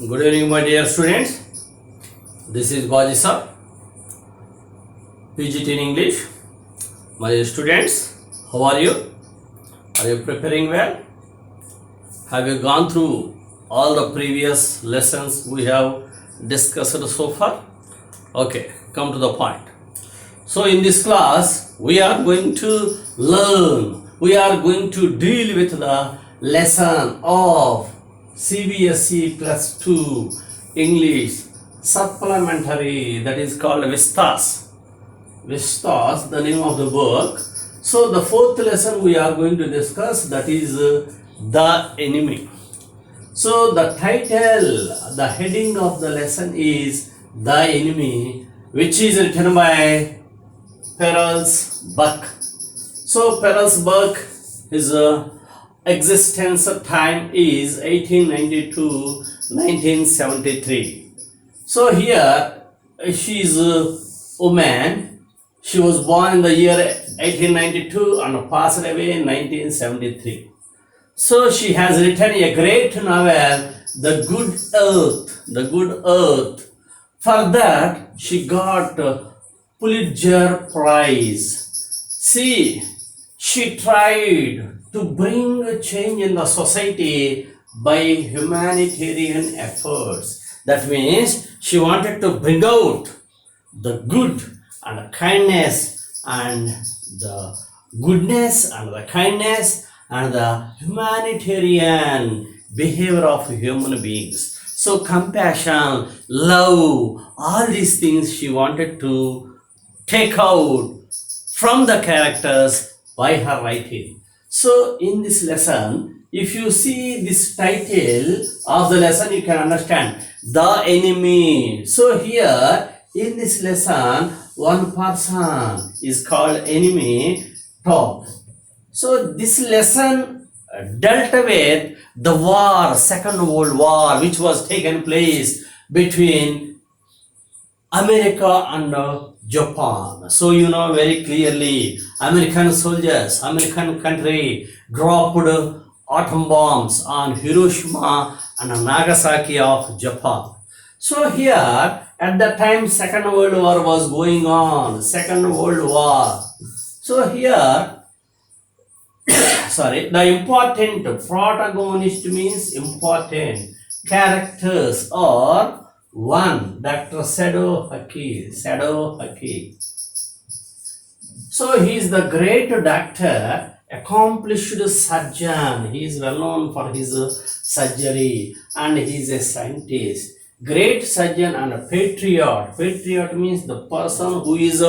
Good evening, my dear students. This is Gaji sir, PGT in English. My dear students, how are you? Are you preparing well? Have you gone through all the previous lessons we have discussed so far? Okay, come to the point. So in this class, we are going to learn, we are going to deal with the lesson of CBSE plus 2 English Supplementary, that is called Vistas. Vistas, the name of the book. So the fourth lesson we are going to discuss, that is the enemy. So the title, the heading of the lesson is The Enemy, which is written by Perel's Buck. So Perel's Buck, his existence time is 1892-1973. So here she is a woman. She was born in the year 1892 and passed away in 1973. So she has written a great novel, The Good Earth. The Good Earth. For that she got Pulitzer Prize. See, she tried to bring a change in the society by humanitarian efforts. That means she wanted to bring out the good and the kindness and the goodness and the kindness and the humanitarian behavior of human beings. So compassion, love, all these things she wanted to take out from the characters by her writing. So in this lesson, if you see this title of the lesson, you can understand the enemy. So here in this lesson, one person is called enemy top. So this lesson dealt with the war, Second World War, which was taken place between America and Japan. So you know very clearly, American soldiers, American country dropped atom bombs on Hiroshima and Nagasaki of Japan. So here at that time Second World War was going on. Second World War. So here the important protagonist means important characters are one, Dr. Sado Haki. So he is the great doctor, accomplished surgeon. He is well known for his surgery and he is a scientist. Great surgeon and a patriot. Patriot means the person who is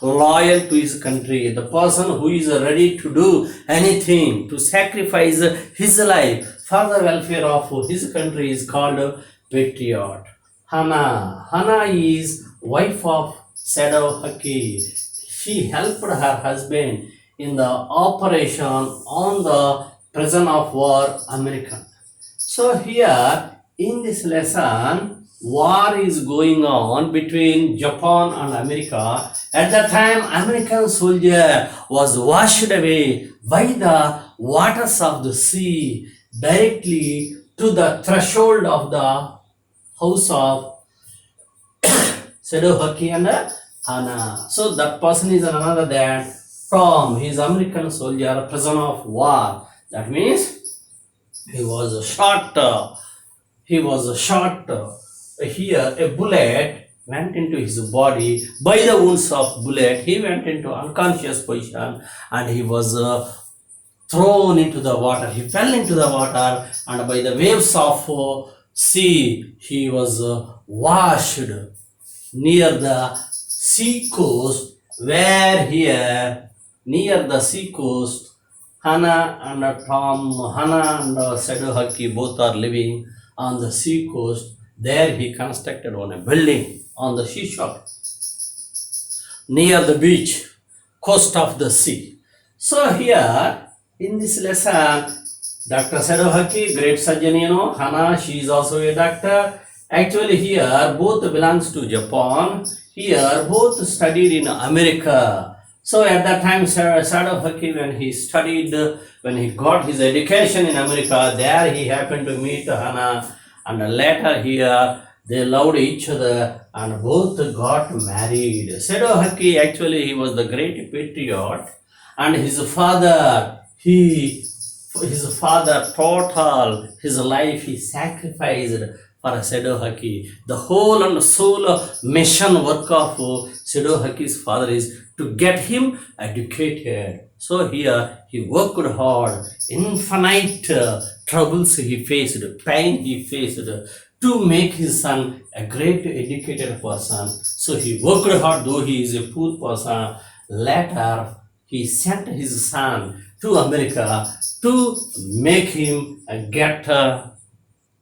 loyal to his country, the person who is ready to do anything, to sacrifice his life for the welfare of his country is called patriot. Hana is wife of Sado Haki. She helped her husband in the operation on the prison of war American. So here in this lesson, war is going on between Japan and America. At that time, American soldier was washed away by the waters of the sea directly to the threshold of the house of Sado Haki and Hana. So that person is another than Tom. He is American soldier, prisoner of war. That means he was shot. Here a bullet went into his body. By the wounds of bullet, he went into unconscious position and he was thrown into the water. He fell into the water and by the waves of sea, he was washed near the sea coast, where here near the sea coast, Hana and Sado Haki both are living on the sea coast. There he constructed on a building on the seashore near the beach, coast of the sea. So here in this lesson, Dr. Sado Haki, great surgeon, Hana, she is also a doctor. Actually here both belongs to Japan. Here both studied in America. So at that time Sado Haki, when he got his education in America, there he happened to meet Hana and later here they loved each other and both got married. Sedohaki actually he was the great patriot, and his father total his life he sacrificed for Sedohaki. The whole and soul mission work of Sedohaki's father is to get him educated. So here he worked hard, infinite troubles he faced, pain he faced to make his son a great educated person. So he worked hard, though he is a poor person. Later he sent his son to America to make him get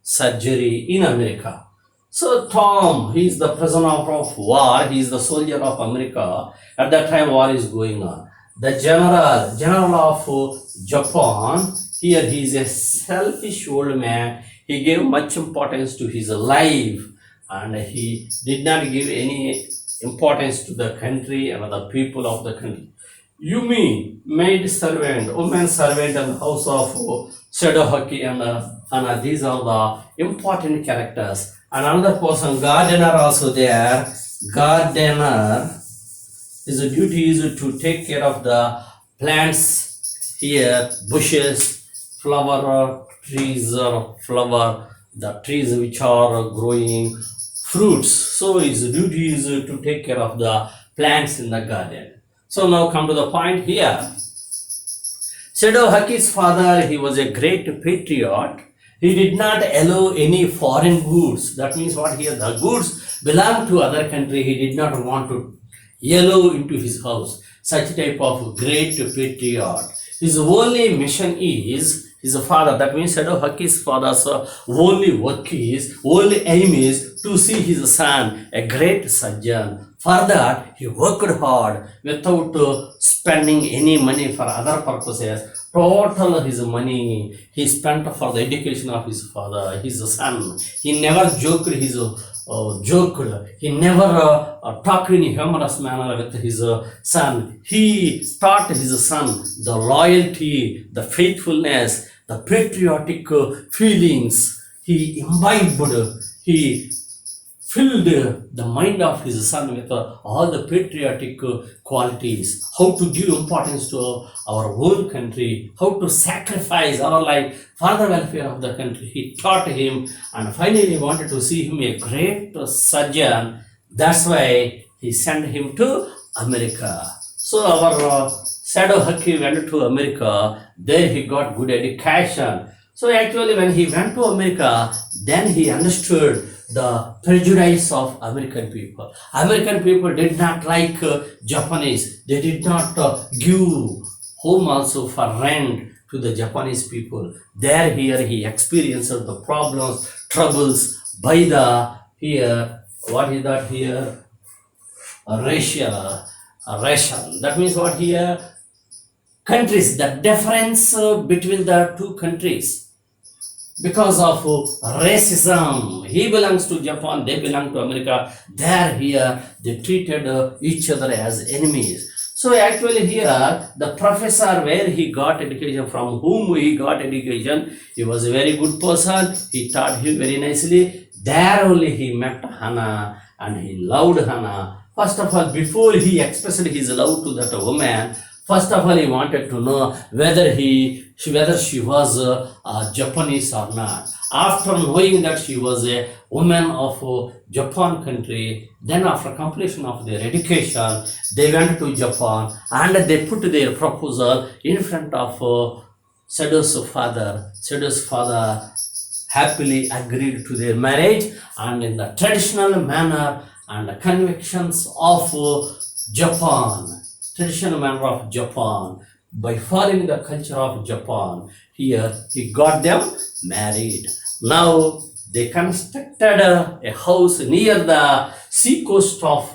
surgery in America. So Tom, he is the prisoner of war, he is the soldier of America. At that time war is going on. The general of Japan, here he is a selfish old man. He gave much importance to his life and he did not give any importance to the country and the people of the country. Yumi, maid servant, woman servant in the house of Sedohaki, and these are the important characters. And another person, gardener also there. Gardener, his duty is to take care of the plants here, bushes, flower trees, the trees which are growing fruits. So his duty is to take care of the plants in the garden. So now come to the point here. Sedohaki's father, he was a great patriot. He did not allow any foreign goods. That means what here? The goods belong to other country. He did not want to allow into his house. Such type of great patriot. His only mission is his father. That means Sedohaki's father's only work is, only aim is to see his son a great surgeon. For that, he worked hard without spending any money for other purposes. Total his money he spent for the education of his father, his son. He never joked He never talked in a humorous manner with his son. He taught his son the loyalty, the faithfulness, the patriotic feelings. He imbibed, he filled the mind of his son with all the patriotic qualities, how to give importance to our own country, how to sacrifice our life for the welfare of the country. He taught him and finally wanted to see him a great surgeon. That's why he sent him to America. So our Sedohaki went to America. There he got good education. So actually when he went to America, then he understood the prejudice of American people. American people did not like Japanese. They did not give home also for rent to the Japanese people. There here he experienced the problems, troubles by the here, what is that here? Racial. That means what here? Countries, the difference between the two countries. Because of racism, he belongs to Japan, they belong to America. There here they treated each other as enemies. So actually here the professor where he got education, from whom he got education, he was a very good person. He taught him very nicely. There only he met Hannah and he loved Hannah. First of all, before he expressed his love to that woman, first of all, he wanted to know whether she was Japanese or not. After knowing that she was a woman of Japan country, then after completion of their education, they went to Japan and they put their proposal in front of Sedo's father. Sedo's father happily agreed to their marriage, and in the traditional manner and the convictions of Japan, traditional manner of Japan, by following the culture of Japan, here he got them married. Now they constructed a house near the sea coast of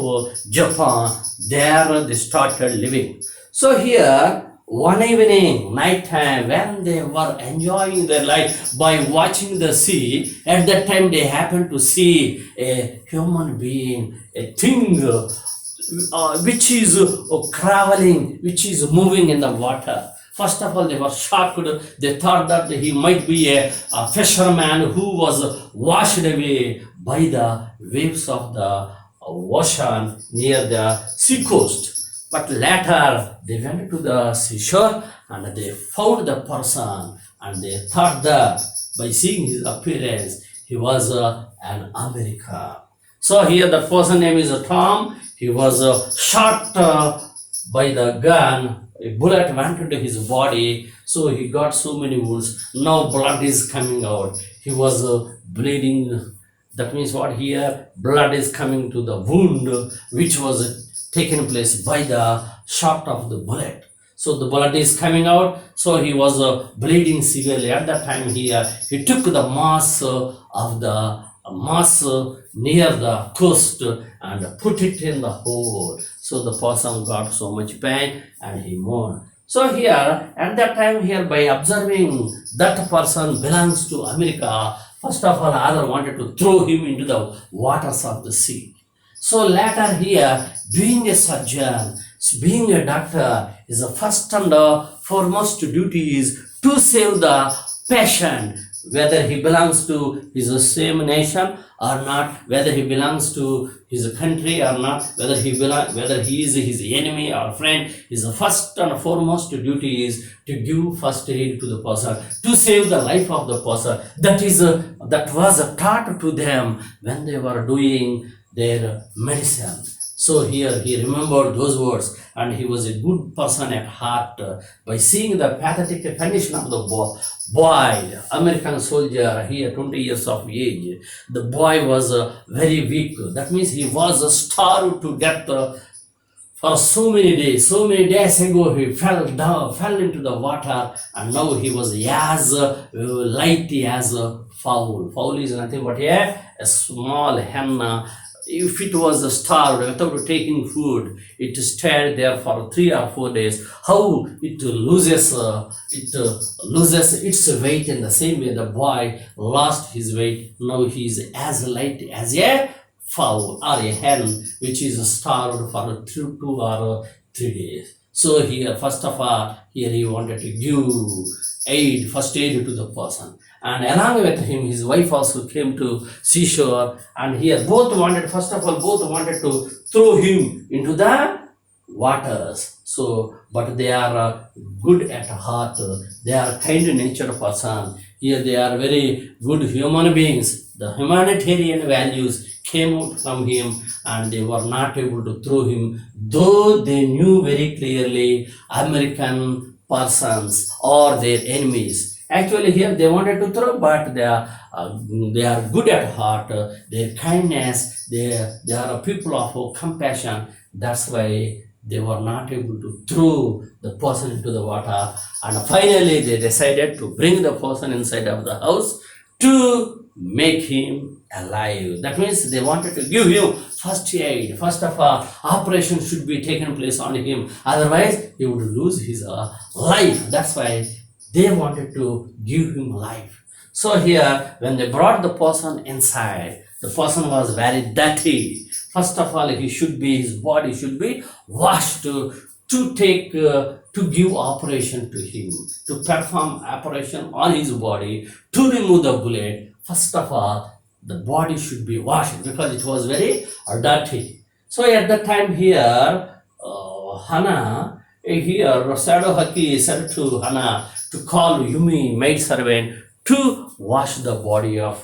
Japan. There they started living. So here one evening, night time, when they were enjoying their life by watching the sea, at that time they happened to see a human being, a thing which is traveling, which is moving in the water. First of all, they were shocked. They thought that he might be a fisherman who was washed away by the waves of the ocean near the seacoast. But later, they went to the seashore and they found the person, and they thought that by seeing his appearance, he was an American. So here the person name is Tom. He was shot by the gun. A bullet went into his body, so he got so many wounds. Now blood is coming out. He was bleeding. That means what here? Blood is coming to the wound which was taken place by the shot of the bullet. So the blood is coming out. So he was bleeding severely. At that time here, he took the mass of the mass near the coast and put it in the hole. So the person got so much pain and he mourned. So here, at that time here, by observing that person belongs to America, first of all, other wanted to throw him into the waters of the sea. So later here, being a surgeon, being a doctor, is the first and foremost duty is to save the patient, whether he belongs to his same nation or not, whether he belongs to his country or not, whether he is his enemy or friend. His first and foremost duty is to give first aid to the person, to save the life of the person. That was taught to them when they were doing their medicine. So here he remembered those words, and he was a good person at heart. By seeing the pathetic condition of the boy, American soldier, here 20 years of age, the boy was very weak. That means he was starved to death for so many days. So many days ago he fell into the water, and now he was as light as fowl. Fowl is nothing but a small hen. If it was starved without taking food, it stayed there for 3 or 4 days. How it loses its weight in the same way the boy lost his weight. Now he is as light as a fowl or a hen which is starved for 2 or 3 days. So here, first of all, here he wanted to give first aid to the person. And along with him, his wife also came to seashore, and here both wanted to throw him into the waters. So, but they are good at heart. They are kind-natured person. Here they are very good human beings. The humanitarian values came out from him, and they were not able to throw him, though they knew very clearly American persons or their enemies. Actually, here they wanted to throw, but they are good at heart. Their kindness, they are a people of compassion. That's why they were not able to throw the person into the water. And finally, they decided to bring the person inside of the house to make him alive. That means they wanted to give him first aid. First of all, operation should be taken place on him. Otherwise, he would lose his life. That's why they wanted to give him life. So here, when they brought the person inside, the person was very dirty. First of all, his body should be washed to give operation to him, to perform operation on his body, to remove the bullet. First of all, the body should be washed because it was very dirty. So at that time here, Hannah, here Shadow Haki said to Hannah to call Yumi, maidservant, to wash the body of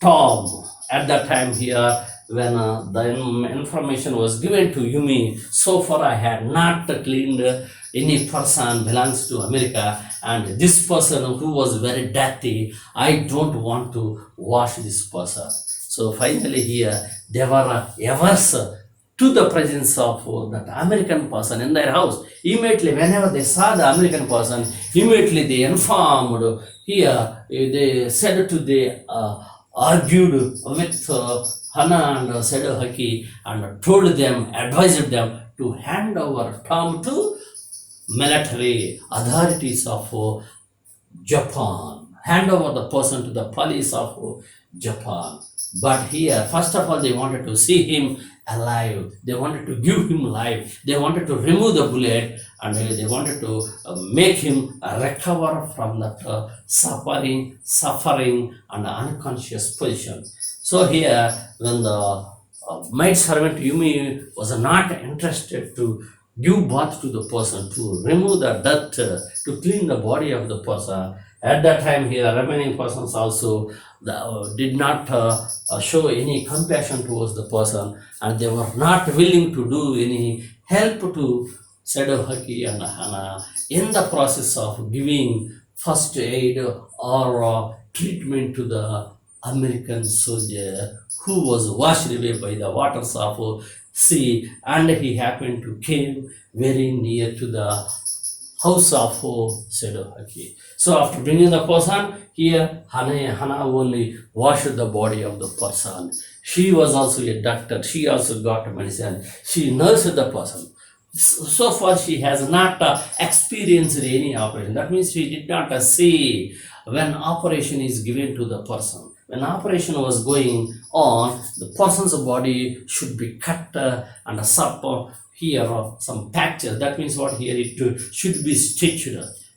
Tom. At that time here, when the information was given to Yumi, so far I had not cleaned any person belongs to America, and this person who was very dirty, I don't want to wash this person. So finally here, they were averse to the presence of that American person in their house. Immediately, whenever they saw the American person, immediately they informed. Here, they said to they argued with Hannah and Shadow Haki and told them, advised them to hand over Tom to military authorities of Japan. Hand over the person to the police of Japan. But here, first of all, they wanted to see him alive. They wanted to give him life. They wanted to remove the bullet, and they wanted to make him recover from that suffering, and unconscious position. So here, when the maid servant Yumi was not interested to give bath to the person, to remove the dirt, to clean the body of the person. At that time, here remaining persons also did not show any compassion towards the person, and they were not willing to do any help to Sedo Haki and Hana in the process of giving first aid or treatment to the American soldier who was washed away by the waters of sea, and he happened to came very near to the house of Sedohaki. So after bringing the person here, Hana only washed the body of the person. She was also a doctor. She also got medicine. She nursed the person. So far she has not experienced any operation. That means she did not see when operation is given to the person. When operation was going on, the person's body should be cut and here some patches. That means what here it should be stitched.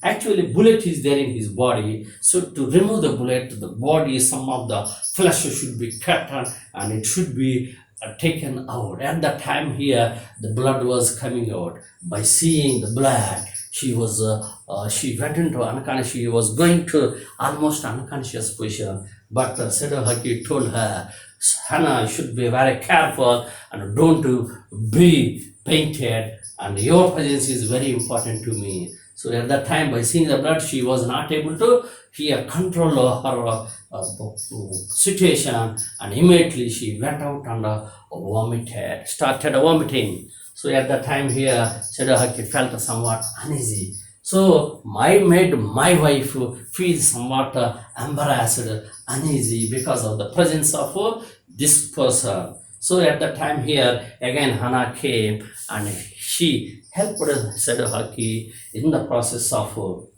Actually, bullet is there in his body. So to remove the bullet, the body, some of the flesh should be cut and it should be taken out. At that time here, the blood was coming out. By seeing the blood, she went into unconscious. She was going to almost unconscious position. But Sedo Haki told her, Hannah, you should be very careful and don't be painted, and your presence is very important to me. So at that time, by seeing the blood, she was not able to control her situation, and immediately she went out and started vomiting. So at that time here, Sedo Haki felt somewhat uneasy. So made my wife feel somewhat embarrassed, uneasy because of the presence of this person. So at that time here, again Hannah came and she helped Sedo Haki in the process of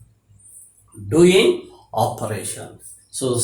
doing operation. So